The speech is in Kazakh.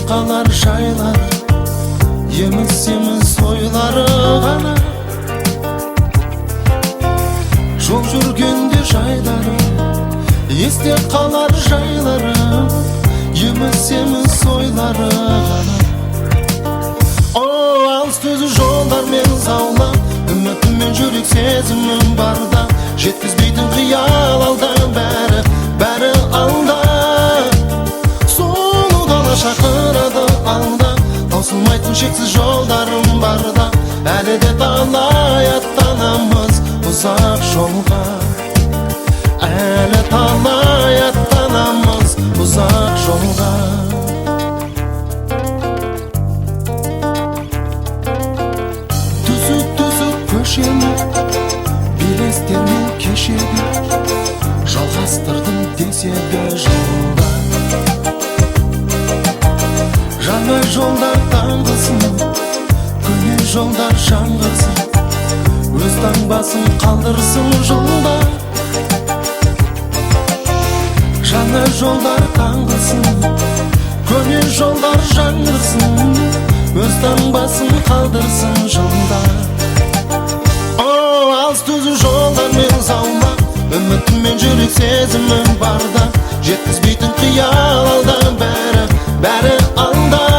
қалар жайлар, еміс-еміс ойлары ғана. Жол жүргенде жайлары, есте қалар жайлары, еміс-еміс ойлары ғана. Алыс түзу жолдармен заулап, үмітіммен жүрек сезімім барда, жеткізбейтін қиял алда, бәрі алда. Сұлу дала шақырады алда, таусылмайтын шексіз жолдарым барда, әлі де талай аттанамыз ұзақ жолға, әлі талай аттанамыз ұзақ жолға. Түзік көшені белестермен кешегі, жалғастырдым деседі жолда. Жаңа жолдар таңғысын, көне жолдар жаңғырсын, өз таңбасын қалдырсын жолда. Жаңа жолдар таңғысын, көне жолдар жаңғырсын, өз таңбасын қалдырсын жолда. Алыс түзу жолдармен заулап, үмітіммен жүрек сезімім барда, жеткізбейтін қиял алда, бәрі алда.